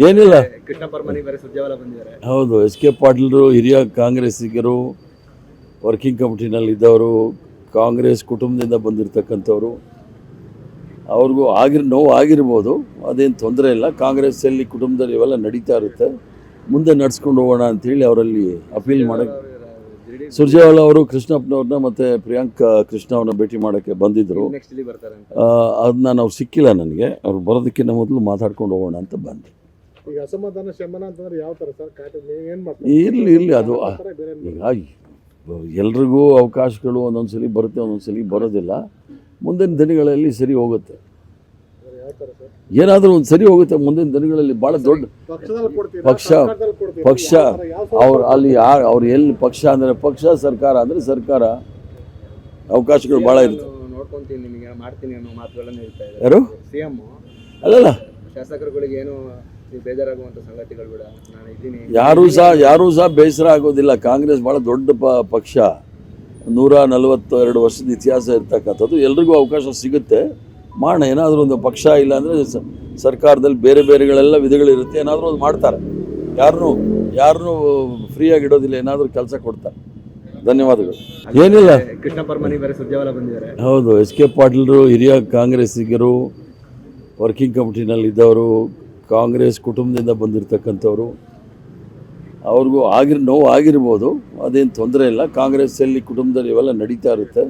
ಏನಿಲ್ಲ. ಕೃಷ್ಣ ಪರಮಾನಿ ಬೇರೆ ಸುರ್ಜೇವಾಲ ಬಂದಿದ್ದಾರೆ. ಹೌದು, ಎಸ್ ಕೆ ಪಾಟೀಲರು ಹಿರಿಯ ಕಾಂಗ್ರೆಸ್ಸಿಗರು, ವರ್ಕಿಂಗ್ ಕಮಿಟಿನಲ್ಲಿ ಇದ್ದವರು, ಕಾಂಗ್ರೆಸ್ ಕುಟುಂಬದಿಂದ ಬಂದಿರತಕ್ಕಂಥವ್ರು. ಅವ್ರಿಗೂ ನೋವು ಆಗಿರ್ಬೋದು, ಅದೇನು ತೊಂದರೆ ಇಲ್ಲ. ಕಾಂಗ್ರೆಸ್ಸಲ್ಲಿ ಕುಟುಂಬದಲ್ಲಿ ಇವೆಲ್ಲ ನಡೀತಾ ಇರುತ್ತೆ, ಮುಂದೆ ನಡ್ಸ್ಕೊಂಡು ಹೋಗೋಣ ಅಂಥೇಳಿ ಅವರಲ್ಲಿ ಅಪೀಲ್ ಮಾಡೋಕ್ಕೆ ಸುರ್ಜೇವಾಲ ಅವರು ಕೃಷ್ಣಪ್ಪನವ್ರನ್ನ ಮತ್ತು ಪ್ರಿಯಾಂಕಾ ಕೃಷ್ಣ ಅವ್ರನ್ನ ಭೇಟಿ ಮಾಡೋಕ್ಕೆ ಬಂದಿದ್ದರು. ನೆಕ್ಸ್ಟ್ ಇಲ್ಲಿ ಬರ್ತಾರೆ ಅಂತ. ಅದನ್ನ ನಾವು ಸಿಕ್ಕಿಲ್ಲ ನನಗೆ. ಅವ್ರು ಬರೋದಕ್ಕಿಂತ ಮೊದಲು ಮಾತಾಡ್ಕೊಂಡು ಹೋಗೋಣ ಅಂತ ಬಂದೆ. ಈಗ ಅಸಮಾಧಾನ ಶಮನ ಅಂತಂದ್ರೆ ಯಾವ ಥರ ಸರ್? ಏನು ಮಾಡ್ತಾರೆ? ಇರಲಿ ಅದು ಈಗ ಎಲ್ರಿಗೂ ಅವಕಾಶಗಳು ಒಂದೊಂದ್ಸಲಿ ಬರುತ್ತೆ, ಒಂದೊಂದ್ಸಲಿ ಬರೋದಿಲ್ಲ. ಮುಂದಿನ ದಿನಗಳಲ್ಲಿ ಸರಿ ಹೋಗುತ್ತೆ, ಯಾವ ಥರ ಸರ್? ಏನಾದರೂ ಒಂದು ಸರಿ ಹೋಗುತ್ತೆ ಮುಂದಿನ ದಿನಗಳಲ್ಲಿ. ಭಾಳ ದೊಡ್ಡ ಪಕ್ಷದಲ್ಲಿ ಕೊಡ್ತೀರಾ? ಪಕ್ಷ ಸರ್ಕಾರದಲ್ಲಿ ಕೊಡ್ತೀರಾ? ಪಕ್ಷ ಅವ್ರು ಅಲ್ಲಿ ಅವ್ರು ಎಲ್ಲಿ ಪಕ್ಷ ಅಂದರೆ ಪಕ್ಷ, ಸರ್ಕಾರ ಅಂದರೆ ಸರ್ಕಾರ, ಅವಕಾಶಗಳು ಭಾಳ ಇರುತ್ತೆ. ನೋಡ್ಕೊಂತೀನಿ, ನಿಮಗೆ ಮಾಡ್ತೀನಿ ಅನ್ನೋ ಮಾತುಗಳನ್ನು ಹೇಳ್ತಾ ಇದ್ದಾರೆ ಯಾರು? ಸಿಎಂ. ಅಲ್ಲಲ್ಲ, ಶಾಸಕರುಗಳಿಗೆ ಏನು ಬೇಜಾರಾಗುವಂಥ ಸಂಗತಿಗಳು ಬೇಡ, ನಾನು ಇದ್ದೀನಿ. ಯಾರೂ ಸಹ ಬೇಸರ ಆಗೋದಿಲ್ಲ. ಕಾಂಗ್ರೆಸ್ ಭಾಳ ದೊಡ್ಡ ಪಕ್ಷ, 142 ವರ್ಷದ ಇತಿಹಾಸ ಇರ್ತಕ್ಕಂಥದ್ದು. ಎಲ್ರಿಗೂ ಅವಕಾಶ ಸಿಗುತ್ತೆ, ಮಾಡೋಣ. ಏನಾದರೂ ಒಂದು ಪಕ್ಷ ಇಲ್ಲ ಅಂದರೆ ಸರ್ಕಾರದಲ್ಲಿ ಬೇರೆ ಬೇರೆಗಳೆಲ್ಲ ವಿಧಗಳಿರುತ್ತೆ, ಏನಾದರೂ ಒಂದು ಮಾಡ್ತಾರೆ. ಯಾರನ್ನೂ ಫ್ರೀಯಾಗಿ ಇಡೋದಿಲ್ಲ, ಏನಾದರೂ ಕೆಲಸ ಕೊಡ್ತಾರೆ. ಧನ್ಯವಾದಗಳು. ಏನಿಲ್ಲ. ಕೃಷ್ಣ ಪರಮಾನಿ ಬೇರೆ ಸುರ್ಜೇವಾಲ ಬಂದಿದ್ದಾರೆ. ಹೌದು, ಎಸ್ ಕೆ ಪಾಟೀಲರು ಹಿರಿಯ ಕಾಂಗ್ರೆಸ್ಸಿಗರು, ವರ್ಕಿಂಗ್ ಕಮಿಟಿನಲ್ಲಿ ಇದ್ದವರು, ಕಾಂಗ್ರೆಸ್ ಕುಟುಂಬದಿಂದ ಬಂದಿರತಕ್ಕಂಥವ್ರು. ಅವ್ರಿಗೂ ನೋವು ಆಗಿರ್ಬೋದು, ಅದೇನು ತೊಂದರೆ ಇಲ್ಲ. ಕಾಂಗ್ರೆಸ್ಸಲ್ಲಿ ಕುಟುಂಬದಲ್ಲಿ ಇವೆಲ್ಲ ನಡೀತಾ ಇರುತ್ತೆ,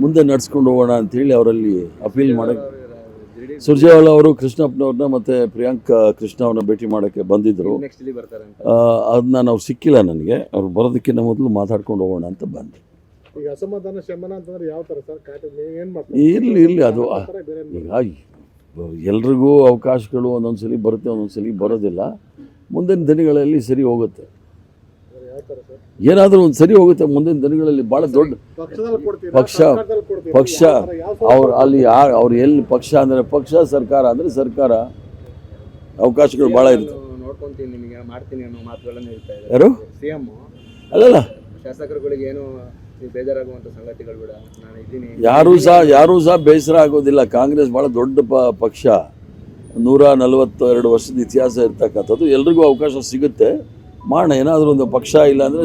ಮುಂದೆ ನಡ್ಸ್ಕೊಂಡು ಹೋಗೋಣ ಅಂಥೇಳಿ ಅವರಲ್ಲಿ ಅಪೀಲ್ ಮಾಡೋಕ್ಕೆ ಸುರ್ಜೇವಾಲ ಅವರು ಕೃಷ್ಣಪ್ಪನವ್ರನ್ನ ಮತ್ತು ಪ್ರಿಯಾಂಕಾ ಕೃಷ್ಣ ಅವ್ರನ್ನ ಭೇಟಿ ಮಾಡೋಕ್ಕೆ ಬಂದಿದ್ದರು. ನೆಕ್ಸ್ಟ್ ಇಲ್ಲಿ ಬರ್ತಾರೆ ಅಂತ. ಅದನ್ನ ನಾವು ಸಿಕ್ಕಿಲ್ಲ ನನಗೆ. ಅವ್ರು ಬರೋದಕ್ಕಿಂತ ಮೊದಲು ಮಾತಾಡ್ಕೊಂಡು ಹೋಗೋಣ ಅಂತ ಬಂದೆ. ಈಗ ಅಸಮಾಧಾನ ಶಮನ ಅಂತಂದ್ರೆ ಯಾವ ಥರ ಸರ್? ಏನು ಮಾಡ್ತಾರೆ? ಇರಲಿ ಅದು ಈಗ ಎಲ್ರಿಗೂ ಅವಕಾಶಗಳು ಒಂದೊಂದ್ಸಲಿ ಬರುತ್ತೆ, ಒಂದೊಂದ್ಸಲಿ ಬರೋದಿಲ್ಲ. ಮುಂದಿನ ದಿನಗಳಲ್ಲಿ ಸರಿ ಹೋಗುತ್ತೆ, ಯಾವ ಥರ ಸರ್? ಏನಾದರೂ ಒಂದು ಸರಿ ಹೋಗುತ್ತೆ ಮುಂದಿನ ದಿನಗಳಲ್ಲಿ. ಭಾಳ ದೊಡ್ಡ ಪಕ್ಷದಲ್ಲಿ ಕೊಡ್ತೀರಾ? ಪಕ್ಷ ಸರ್ಕಾರದಲ್ಲಿ ಕೊಡ್ತೀರಾ? ಪಕ್ಷ ಅವ್ರು ಅಲ್ಲಿ ಅವ್ರು ಎಲ್ಲಿ ಪಕ್ಷ ಅಂದರೆ ಪಕ್ಷ, ಸರ್ಕಾರ ಅಂದರೆ ಸರ್ಕಾರ, ಅವಕಾಶಗಳು ಭಾಳ ಇರುತ್ತೆ. ನೋಡ್ಕೊಂತೀನಿ, ನಿಮಗೆ ಮಾಡ್ತೀನಿ ಅನ್ನೋ ಮಾತುಗಳನ್ನು ಹೇಳ್ತಾ ಇದ್ದಾರೆ ಯಾರು? ಸಿಎಂ. ಅಲ್ಲಲ್ಲ, ಶಾಸಕರುಗಳಿಗೆ ಏನು ಬೇಜಾರಾಗುವಂಥ ಸಂಗತಿಗಳು ಬೇಡ, ನಾನು ಇದ್ದೀನಿ. ಯಾರೂ ಸಹ ಬೇಸರ ಆಗೋದಿಲ್ಲ. ಕಾಂಗ್ರೆಸ್ ಭಾಳ ದೊಡ್ಡ ಪಕ್ಷ, 142 ವರ್ಷದ ಇತಿಹಾಸ ಇರ್ತಕ್ಕಂಥದ್ದು. ಎಲ್ರಿಗೂ ಅವಕಾಶ ಸಿಗುತ್ತೆ, ಮಾಡೋಣ. ಏನಾದರೂ ಒಂದು ಪಕ್ಷ ಇಲ್ಲ ಅಂದರೆ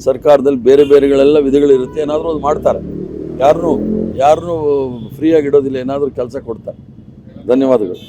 ಸರ್ಕಾರದಲ್ಲಿ ಬೇರೆ ಬೇರೆಗಳೆಲ್ಲ ವಿಧಗಳಿರುತ್ತೆ, ಏನಾದರೂ ಒಂದು ಮಾಡ್ತಾರೆ. ಯಾರನ್ನೂ ಫ್ರೀಯಾಗಿ ಇಡೋದಿಲ್ಲ, ಏನಾದರೂ ಕೆಲಸ ಕೊಡ್ತಾರೆ. ಧನ್ಯವಾದಗಳು.